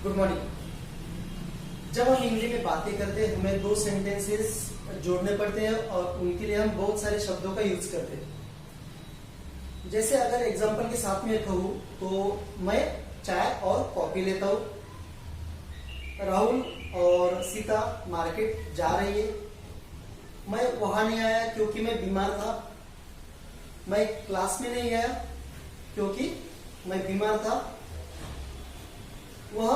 Good morning. जब हम हिंदी में बातें करते हैं हमें दो सेंटेंसेस जोड़ने पड़ते हैं और उनके लिए हम बहुत सारे शब्दों का यूज करते हैं। जैसे अगर एग्जांपल के साथ में कहूँ तो मैं चाय और कॉफी लेता हूँ, राहुल और सीता मार्केट जा रही है, मैं वहां नहीं आया क्योंकि मैं बीमार था, मैं क्लास में नहीं आया क्योंकि मैं बीमार था, वह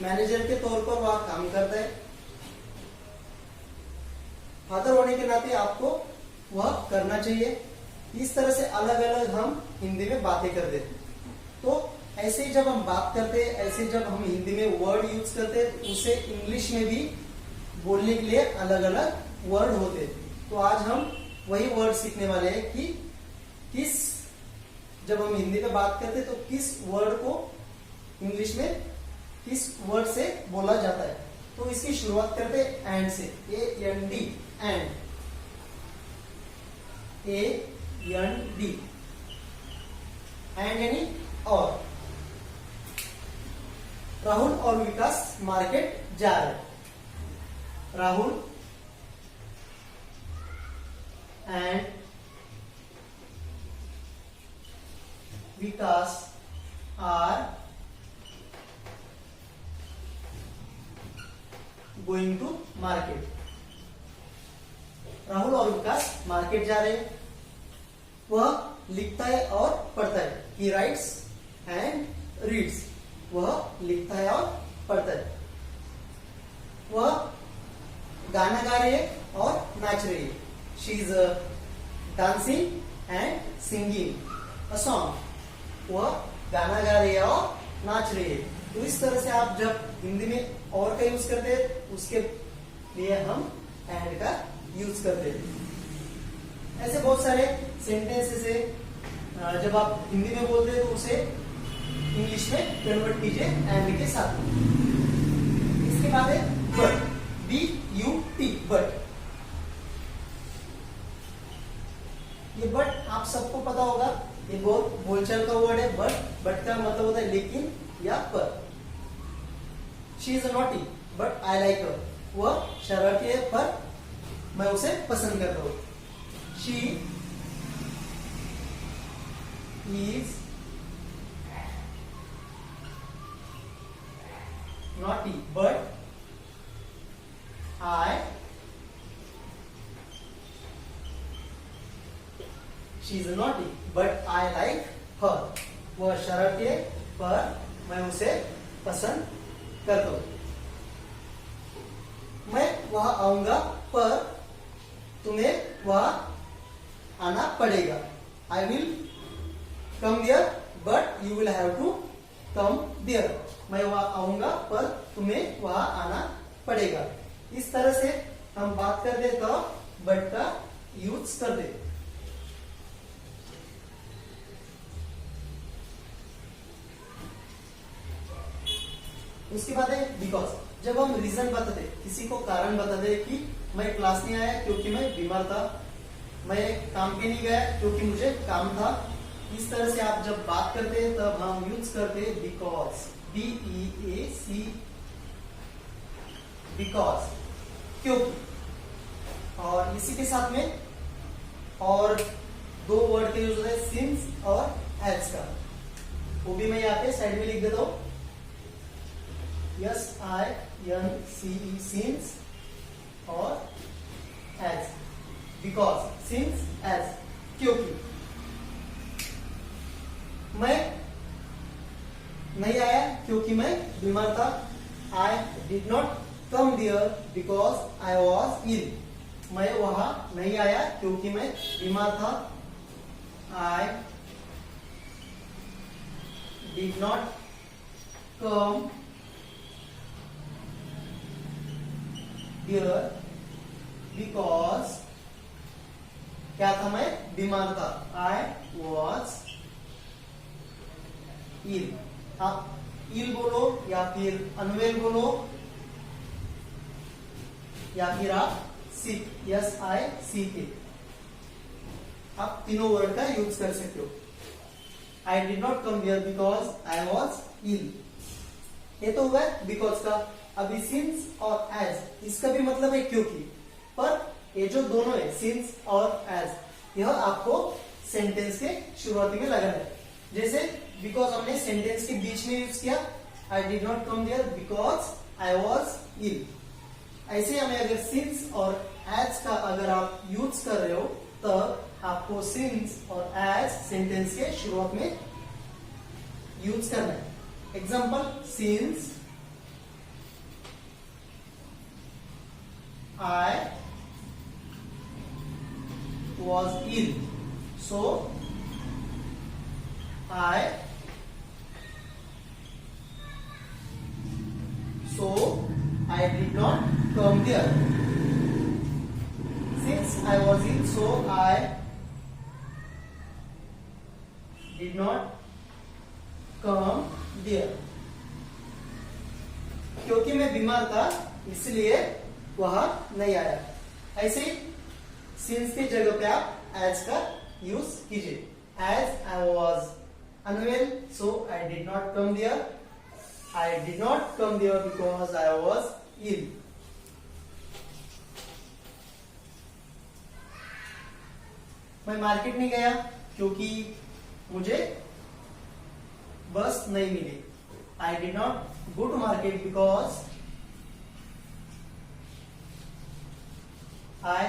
मैनेजर के तौर पर वह काम करता है, फादर होने के नाते आपको वह करना चाहिए। इस तरह से अलग अलग हम हिंदी में बातें करते हैं। तो ऐसे ही जब हम बात करते हैं, ऐसे जब हम हिंदी में वर्ड यूज करते हैं तो उसे इंग्लिश में भी बोलने के लिए अलग अलग वर्ड होते हैं। तो आज हम वही वर्ड सीखने वाले हैं कि जब हम हिंदी में बात करते हैं तो किस वर्ड को इंग्लिश में किस वर्ड से बोला जाता है। तो इसकी शुरुआत करते हैं एंड से, AND, एंड, AND, एंड यानी और। राहुल और विकास मार्केट जा रहे, Rahul and Vikas are going to market. Rahul और विकास मार्केट जा रहे हैं। वह लिखता है और पढ़ता है, ही राइट्स एंड रीड्स, वह लिखता है और पढ़ता है। वह गाना गा रही है और नाच रही है, she is dancing and singing a song, वह गाना गा रही है और नाच रही है। तो इस तरह से आप जब हिंदी में और का यूज करते हैं उसके लिए हम एंड का यूज करते हैं। ऐसे बहुत सारे सेंटेंसेस है, जब आप हिंदी में बोलते हैं तो उसे इंग्लिश में कन्वर्ट कीजिए एंड के साथ। इसके बाद है बट, BUT, बट। ये बट आप सबको पता होगा, ये बहुत बोलचाल का वर्ड है। बट का मतलब होता है लेकिन या पर। She is naughty but I like her, वह शरारती है पर मैं उसे पसंद करता हूं। She is naughty but I, she is naughty but I like her, वह शरारती है पर मैं उसे पसंद करता हूं। मैं वहां आऊंगा पर तुम्हें वहां आना पड़ेगा, I will come there but you will have to come there. मैं वहां आऊंगा पर तुम्हें वहां आना पड़ेगा। इस तरह से हम बात करते तो बट का यूज कर दे। उसके बाद है बिकॉज। जब हम रीजन बताते, किसी को कारण बताते कि मैं क्लास नहीं आया क्योंकि मैं बीमार था, मैं काम पे नहीं गया क्योंकि मुझे काम था। इस तरह से आप जब बात करते हैं तब हम यूज करते हैं बिकॉज, BEAC, बिकॉज, क्योंकि। और इसी के साथ में और दो वर्ड के यूज होते हैं, सिंस और एज का, वो भी मैं यहाँ पे साइड में लिख देता हूं, SINCE, सिंस और एज, बिकॉज, सिंस, एज, क्योंकि। मैं नहीं आया क्योंकि मैं बीमार था, I did not come there because I was ill, मैं वहां नहीं आया क्योंकि मैं बीमार था, I did not come there because, क्या था, मैं बीमार था, I was ill। आप ill बोलो या फिर unwell बोलो या फिर आप sick, SICK, आप तीनों वर्ड का यूज कर सकते हो। I did not come here because I was ill। ये तो हुआ बिकॉज का। अभी सिंस और एज इसका भी मतलब है क्योंकि, पर ये जो दोनों है सिंस और एज, यह आपको सेंटेंस के शुरुआती में लगाना है। जैसे बिकॉज हमने सेंटेंस के बीच में यूज किया, I did not come there because I was ill. ऐसे हमें अगर सिंस और एज का अगर आप यूज कर रहे हो तब आपको सिंस और एज सेंटेंस के शुरुआत में यूज करना है। Example, since I was ill, so I did not come there. Since I was ill, so I did not come there. क्योंकि मैं बीमार था इसलिए वह नहीं आया। ऐसे ही since की जगह पे आप as का यूज कीजिए। As I was unwell, so I did not come there. I did not come there because I was ill. मैं मार्केट नहीं गया क्योंकि मुझे बस नहीं मिली। I did not go to market because I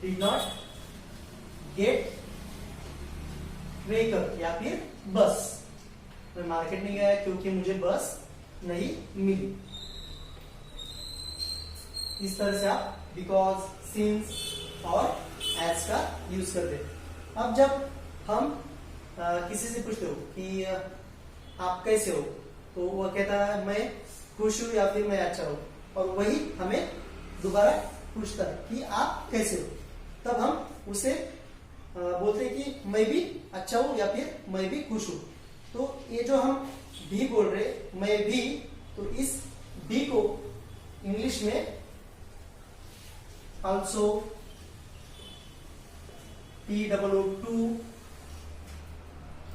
did not get vehicle या फिर बस। मैं मार्केट नहीं गया क्योंकि मुझे बस नहीं मिली। इस तरह से आप बिकॉज, सिंस और एज का यूज करते हैं। अब जब हम किसी से पूछते हो कि आप कैसे हो, तो वह कहता है मैं खुश हूं या फिर मैं अच्छा हूं, और वही हमें दोबारा पूछता है कि आप कैसे हो, तब हम उसे बोलते हैं कि मैं भी अच्छा हूं या फिर मैं भी खुश हूं। तो ये जो हम भी बोल रहे मैं भी, तो इस भी को इंग्लिश में ऑल्सो, TOO,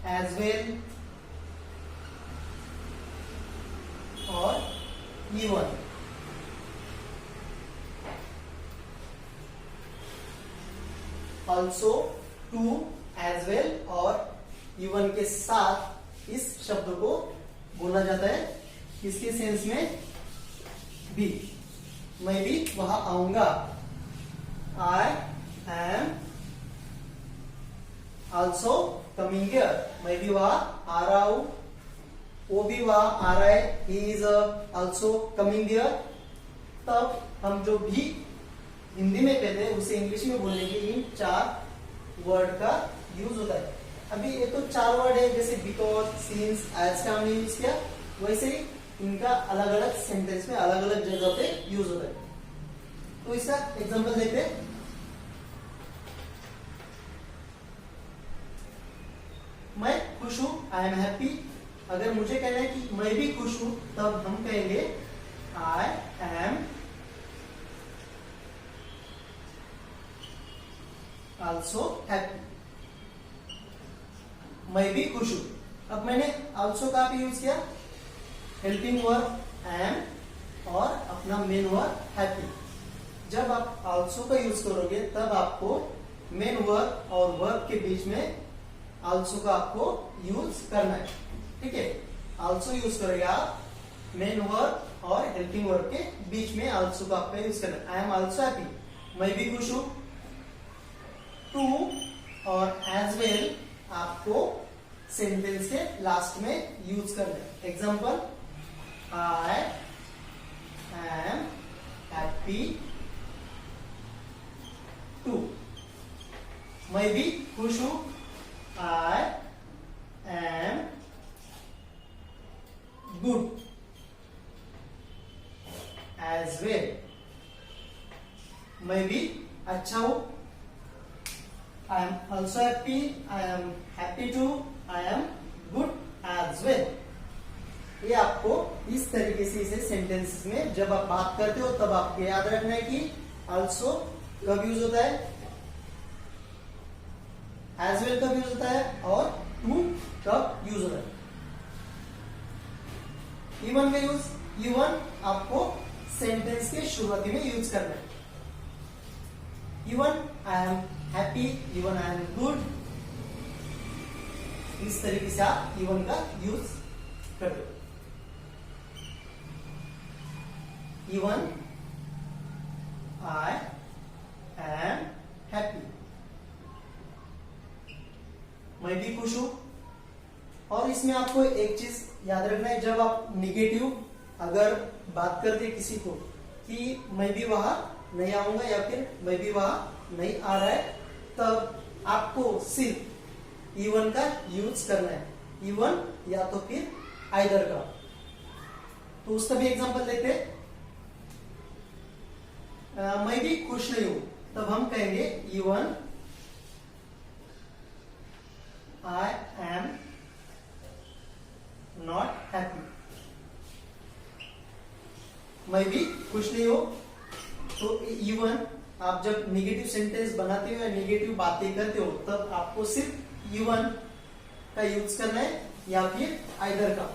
एज वेल और even, also, too, as well और इवन के साथ इस शब्द को बोला जाता है। किसके सेंस में? भी। मैं भी वहां आऊंगा। I am also coming here. मैं भी वहां आ रहा हूं, वो भी वहां आ रहा है, he is also coming here. तब हम जो भी हिंदी में कहते हैं उसे इंग्लिश में बोलने के इन 4 वर्ड का यूज होता है। अभी ये तो 4 वर्ड है, जैसे बिकॉज, सिंस, एज का हमने यूज किया, वैसे ही इनका अलग अलग सेंटेंस में अलग अलग जगह पे यूज होता है। तो इसका एग्जांपल देखते हैं। मैं खुश हूं, आई एम हैप्पी। अगर मुझे कहना है कि मैं भी खुश हूं, तब हम कहेंगे आई एम ऑल्सो हैप्पी। मैं भी खुश हूं। अब मैंने ऑल्सो का भी यूज किया, हेल्पिंग वर्ब एम और अपना मेन वर्ब हैप्पी। जब आप ऑल्सो का यूज करोगे तब आपको मेन वर्ब और वर्ब के बीच में ऑल्सो का आपको यूज करना है। ठीक है, ऑल्सो यूज करेगा आप मेन वर्ब और हेल्पिंग वर्ब के बीच में ऑल्सो का आपका यूज करना है। आई एम ऑल्सो हैप्पी, मैं भी खुश हूं। टू और एज वेल आपको सेंटेंस के लास्ट में यूज करना है। Example, I am happy too. मैं भी खुश हूं, I am good as well. मैं भी अच्छा हूं, I am also happy, I am happy too, I am good as well। ये आपको इस तरीके से इसे सेंटेंसेस में जब आप बात करते हो तब आपको याद रखना है कि also कब यूज होता है, as well कब यूज होता है और to कब यूज होता है। इवन का यूज, इवन आपको सेंटेंस के शुरुआती में यूज करना है। Even I am happy, even I am good, इस तरीके से आप इवन का यूज कर दो। इवन आई एम हैप्पी, मैं भी खुश हूं। और इसमें आपको एक चीज याद रखना है, जब आप निगेटिव अगर बात करते किसी को कि मैं भी वहां नहीं आऊंगा या फिर मैं भी वहां नहीं आ रहा है, तब आपको सिर्फ इवन का यूज करना है, इवन या तो फिर आइदर का। तो उसका भी एग्जांपल देखते हैं। मैं भी खुश नहीं हूं, तब हम कहेंगे even I am not happy. मैं भी खुश नहीं हूं, तो इवन आप जब निगेटिव सेंटेंस बनाते हो या निगेटिव बातें करते हो, तब आपको सिर्फ इवन का यूज करना है या फिर आइदर का।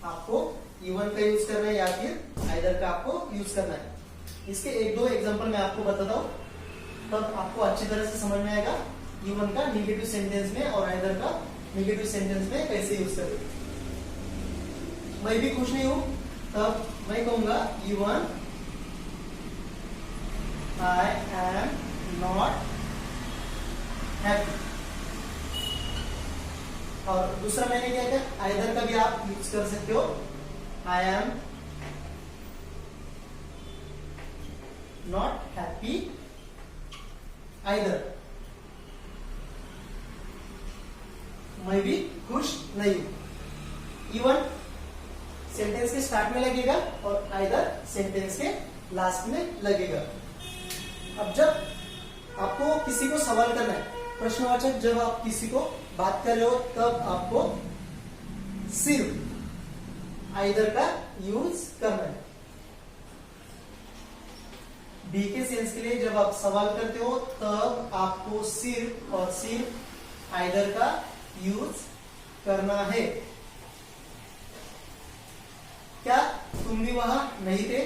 आपको इवन का यूज करना है या फिर आइदर का आपको यूज करना है। इसके एक दो एग्जांपल मैं आपको बताता हूं, तब आपको अच्छी तरह से समझ में आएगा इवन का निगेटिव सेंटेंस में और आइदर का निगेटिव सेंटेंस में कैसे यूज करें। मैं भी खुश नहीं हूं, तब मैं कहूंगा even I am not happy. और दूसरा मैंने क्या किया, आइदर का भी आप यूज कर सकते हो, I am not happy either, मैं भी खुश नहीं हूं। इवन सेंटेंस के स्टार्ट में लगेगा और आइदर सेंटेंस के लास्ट में लगेगा। अब जब आपको किसी को सवाल करना है, प्रश्नवाचक जब आप किसी को बात कर रहे हो, तब आपको सिर्फ आइदर का यूज करना है। बी के सेंस के लिए जब आप सवाल करते हो, तब आपको सिर्फ और सिर्फ आइदर का यूज करना है। क्या तुम भी वहां नहीं थे?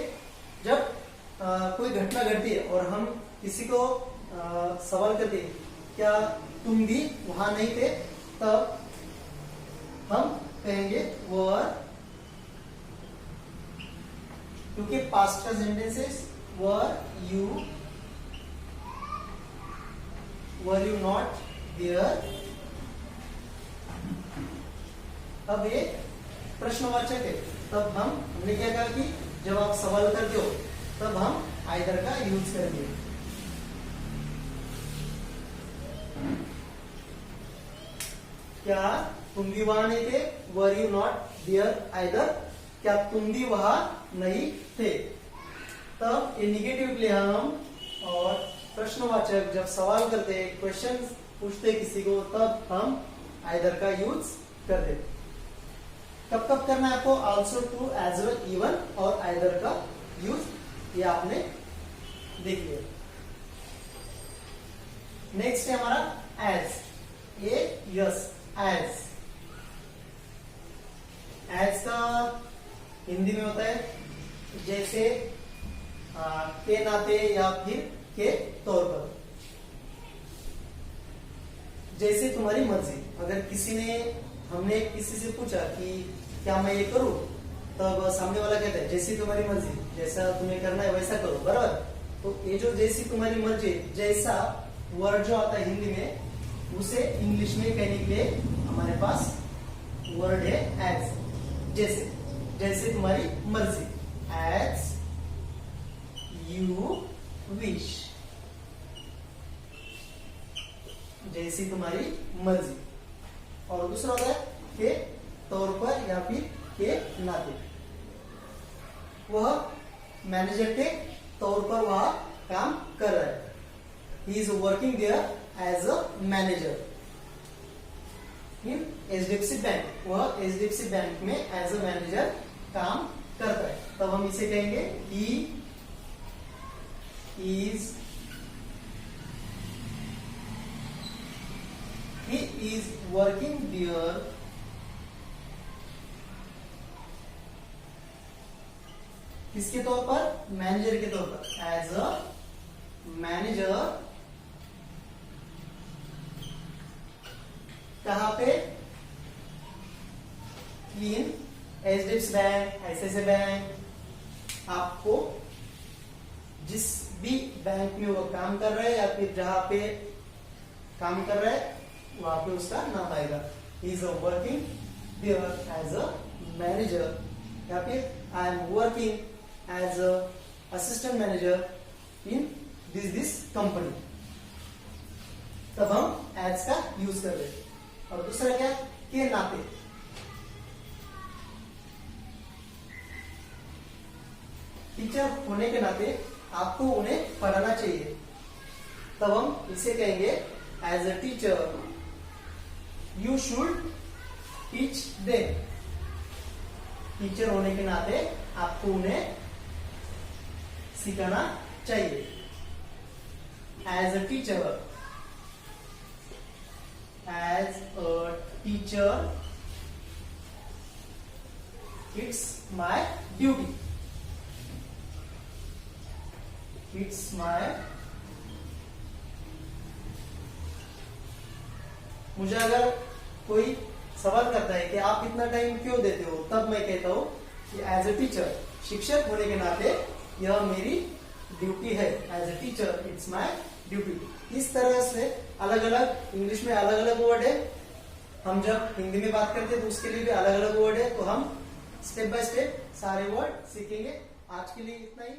जब कोई घटना घटती है और हम किसी को सवाल करते हैं क्या तुम भी वहां नहीं थे, तब हम कहेंगे वर, क्योंकि पास्ट का सेंटेंस है वर यू नॉट देयर। अब ये प्रश्नवाचक है, तब हमने क्या कहा कि जब आप सवाल करते हो तब हम आइदर का यूज करेंगे। क्या तुम भी वहां नहीं थे, were you not there either, क्या तुम भी वहां नहीं थे। तब ये निगेटिव ले हम, और प्रश्नवाचक जब सवाल करते हैं, क्वेश्चन पूछते किसी को, तब हम आइदर का यूज करते हैं। कब कब करना है आपको, also, too, as well, even और आइदर का यूज, ये आपने देख लिया। नेक्स्ट है हमारा एज, यस, एज। एज का हिंदी में होता है जैसे, के नाते या फिर के तौर पर। जैसे तुम्हारी मर्जी, अगर हमने किसी से पूछा कि क्या मैं ये करूं, तब सामने वाला कहता है जैसी तुम्हारी मर्जी, जैसा तुम्हें करना है वैसा करो, बराबर। तो ये जो जैसी तुम्हारी मर्जी, जैसा वर्ड जो आता है हिंदी में, उसे इंग्लिश में कहने के लिए हमारे पास वर्ड है एज। जैसे तुम्हारी मर्जी, एज यू विश, जैसी तुम्हारी मर्जी। और दूसरा होता है के तौर पर या फिर के नाते, वह मैनेजर के तौर पर वह काम कर रहा है, he is working there as a manager in HDFC bank, वह एचडीएफसी बैंक में एज अ मैनेजर काम करता है। तब हम इसे कहेंगे he is he is working there किसके तौर पर? मैनेजर के तौर पर, एज अ मैनेजर। कहां पे? इन एचडीएफसी बैंक, आईसीआईसीआई बैंक। आपको जिस भी बैंक में वो काम कर रहा है या फिर जहां पे काम कर रहा है वहां पे उसका नाम आएगा। He is working there as a manager, या फिर I am working as a assistant manager in this company. तब हम एज का यूज कर रहे हैं। और दूसरा क्या? के नाते। टीचर होने के नाते आपको उन्हें पढ़ाना चाहिए, तब हम इसे कहेंगे as a teacher you should teach them. Teacher होने के नाते आपको उन्हें सिखाना चाहिए। As a teacher, it's my duty. It's my, मुझे अगर कोई सवाल करता है कि आप इतना टाइम क्यों देते हो, तब मैं कहता हूं कि एज अ टीचर, शिक्षक होने के नाते यह मेरी ड्यूटी है। As a teacher it's my duty. इस तरह से अलग अलग, इंग्लिश में अलग अलग वर्ड है। हम जब हिंदी में बात करते हैं तो उसके लिए भी अलग अलग वर्ड है। तो हम स्टेप बाय स्टेप सारे वर्ड सीखेंगे। आज के लिए इतना ही।